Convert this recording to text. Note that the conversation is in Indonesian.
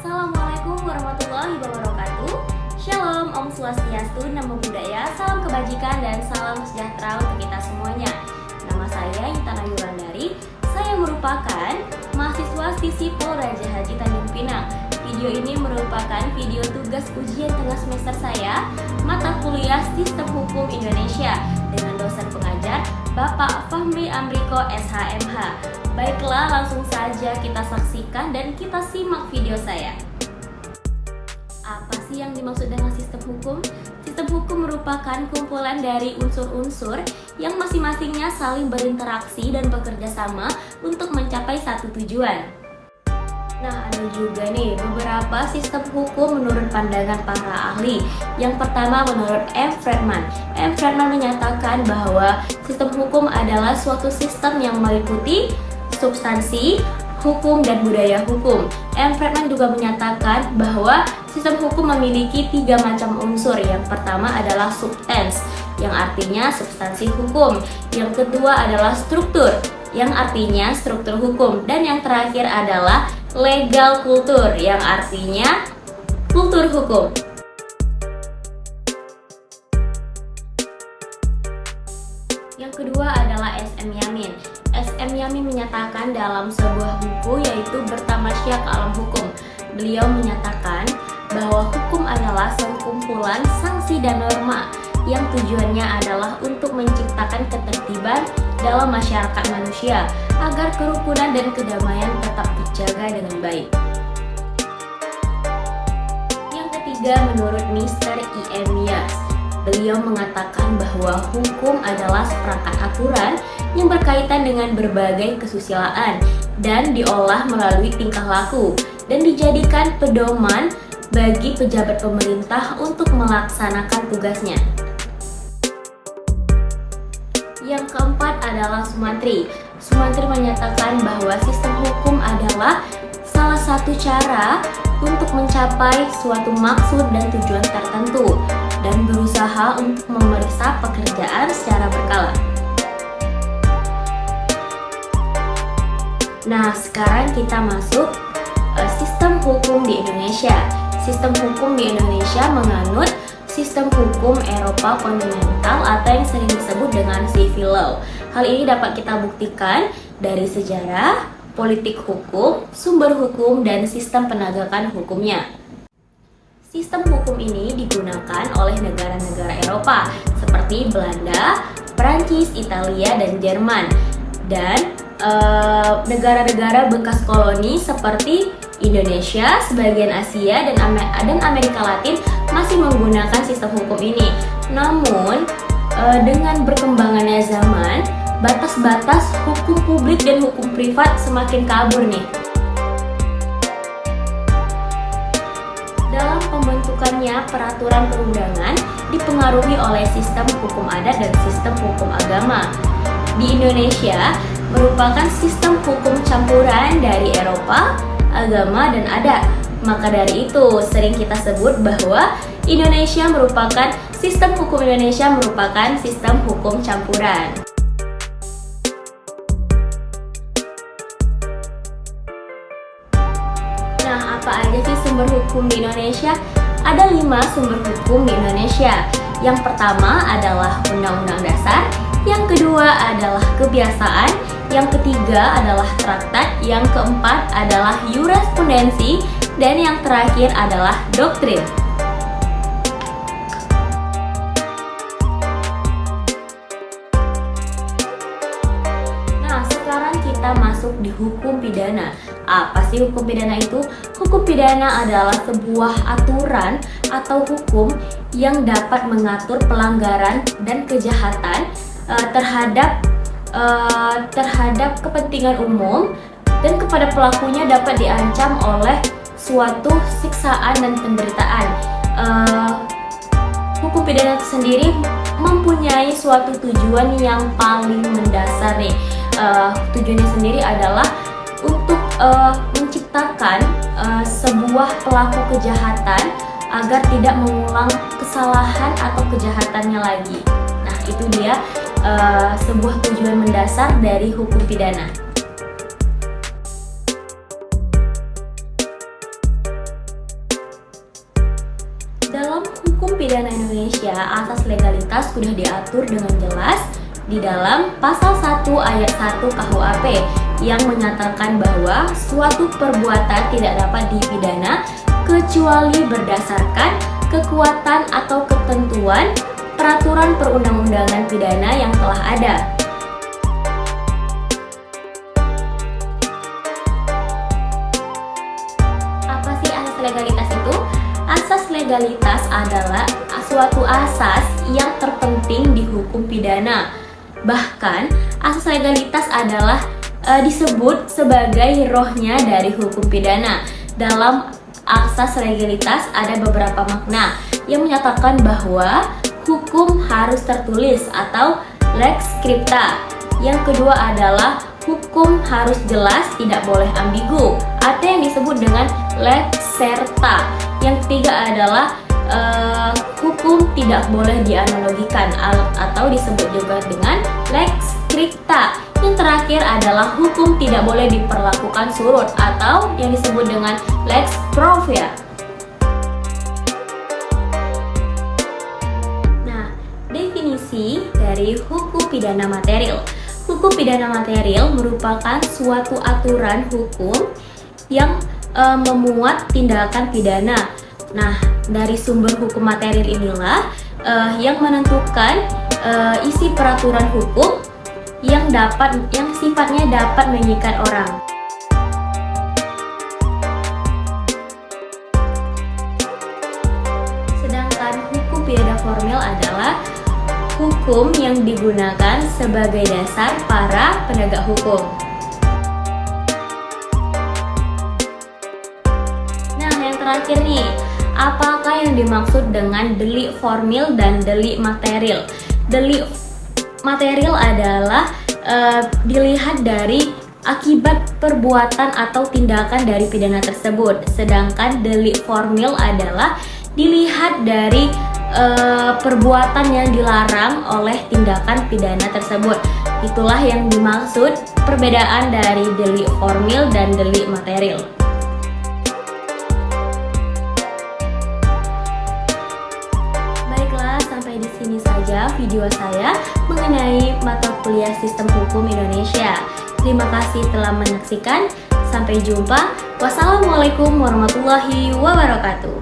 Assalamualaikum warahmatullahi wabarakatuh. Shalom, Om Swastiastu, Namo Buddhaya, salam kebajikan dan salam sejahtera untuk kita semuanya. Nama saya Intan Ayu Wulandari. Saya merupakan mahasiswa Sisipol Raja Haji Tanjung Pinang. Video ini merupakan video tugas ujian tengah semester saya, mata kuliah Sistem Hukum Indonesia, dengan dosen pengajar Bapak Fahmi Amriko SHMH. Baiklah, langsung saja kita saksikan dan kita simak video saya. Apa sih yang dimaksud dengan sistem hukum? Sistem hukum merupakan kumpulan dari unsur-unsur yang masing-masingnya saling berinteraksi dan bekerja sama untuk mencapai satu tujuan. Nah, ada juga nih beberapa sistem hukum menurut pandangan para ahli. Yang pertama menurut M. Friedman. M. Friedman menyatakan bahwa sistem hukum adalah suatu sistem yang meliputi substansi, hukum, dan budaya hukum. M. Friedman juga menyatakan bahwa sistem hukum memiliki 3 macam unsur. Yang pertama adalah substance, yang artinya substansi hukum. Yang kedua adalah struktur, yang artinya struktur hukum. Dan yang terakhir adalah legal kultur, yang artinya kultur hukum. Yang kedua adalah S.M. Yamin. S.M. Yamin menyatakan dalam sebuah buku yaitu Bertamasya ke Alam Hukum. Beliau menyatakan bahwa hukum adalah sekumpulan sanksi dan norma yang tujuannya adalah untuk menciptakan ketertiban dalam masyarakat manusia agar kerukunan dan kedamaian tetap dijaga dengan baik. Yang ketiga menurut Mr. E.M. Yates. Beliau mengatakan bahwa hukum adalah seperangkat aturan yang berkaitan dengan berbagai kesusilaan dan diolah melalui tingkah laku dan dijadikan pedoman bagi pejabat pemerintah untuk melaksanakan tugasnya. Yang keempat adalah Sumantri. Sumantri menyatakan bahwa sistem hukum adalah salah satu cara untuk mencapai suatu maksud dan tujuan tertentu dan berusaha untuk memeriksa pekerjaan secara berkala. Nah, sekarang kita masuk sistem hukum di Indonesia. Sistem hukum di Indonesia menganut sistem hukum Eropa kontinental atau yang sering disebut dengan civil law. Hal ini dapat kita buktikan dari sejarah, politik hukum, sumber hukum, dan sistem penegakan hukumnya. Sistem hukum ini digunakan oleh negara-negara Eropa seperti Belanda, Prancis, Italia, dan Jerman. Dan negara-negara bekas koloni seperti Indonesia, sebagian Asia, dan Amerika Latin masih menggunakan sistem hukum ini. Namun, dengan berkembangannya zaman, batas-batas hukum publik dan hukum privat semakin kabur nih. Dalam pembentukannya, peraturan perundangan dipengaruhi oleh sistem hukum adat dan sistem hukum agama. Di Indonesia merupakan sistem hukum campuran dari Eropa, agama, dan adat. Maka dari itu sering kita sebut bahwa sistem hukum Indonesia merupakan sistem hukum campuran. Nah, apa aja sih sumber hukum di Indonesia? Ada 5 sumber hukum di Indonesia. Yang pertama adalah Undang-Undang Dasar, yang kedua adalah kebiasaan, yang ketiga adalah traktat, yang keempat adalah jurisprudensi, dan yang terakhir adalah doktrin. Nah, sekarang kita masuk di hukum pidana. Apa sih hukum pidana itu? Hukum pidana adalah sebuah aturan atau hukum yang dapat mengatur pelanggaran dan kejahatan terhadap kepentingan umum, dan kepada pelakunya dapat diancam oleh suatu siksaan dan penderitaan. Hukum pidana itu sendiri mempunyai suatu tujuan yang paling mendasar nih. Tujuannya sendiri adalah untuk menciptakan sebuah pelaku kejahatan agar tidak mengulang kesalahan atau kejahatannya lagi. Nah, itu dia sebuah tujuan mendasar dari hukum pidana. Dalam hukum pidana Indonesia, asas legalitas sudah diatur dengan jelas di dalam pasal 1 ayat 1 KUHP yang menyatakan bahwa suatu perbuatan tidak dapat dipidana kecuali berdasarkan kekuatan atau ketentuan peraturan perundang-undangan pidana yang telah ada. Apa sih asas legalitas itu? Asas legalitas adalah suatu asas yang terpenting di hukum pidana. Bahkan, asas legalitas adalah disebut sebagai rohnya dari hukum pidana. Dalam asas legalitas ada beberapa makna yang menyatakan bahwa hukum harus tertulis atau lex scripta. Yang kedua adalah hukum harus jelas, tidak boleh ambigu, atau yang disebut dengan lex serta. Yang ketiga adalah hukum tidak boleh dianalogikan atau disebut juga dengan lex scripta. Yang terakhir adalah hukum tidak boleh diperlakukan surut atau yang disebut dengan lex propria. Nah, definisi dari hukum pidana material. Hukum pidana material merupakan suatu aturan hukum yang memuat tindakan pidana. Nah, dari sumber hukum material inilah yang menentukan isi peraturan hukum yang sifatnya dapat mengikat orang. Sedangkan hukum pidana formil adalah hukum yang digunakan sebagai dasar para penegak hukum. Terakhir nih, apakah yang dimaksud dengan delik formil dan delik material? Delik material adalah dilihat dari akibat perbuatan atau tindakan dari pidana tersebut. Sedangkan delik formil adalah dilihat dari perbuatan yang dilarang oleh tindakan pidana tersebut. Itulah yang dimaksud perbedaan dari delik formil dan delik material. Sampai di sini saja video saya mengenai mata kuliah Sistem Hukum Indonesia. Terima kasih telah menyaksikan. Sampai jumpa. Wassalamualaikum warahmatullahi wabarakatuh.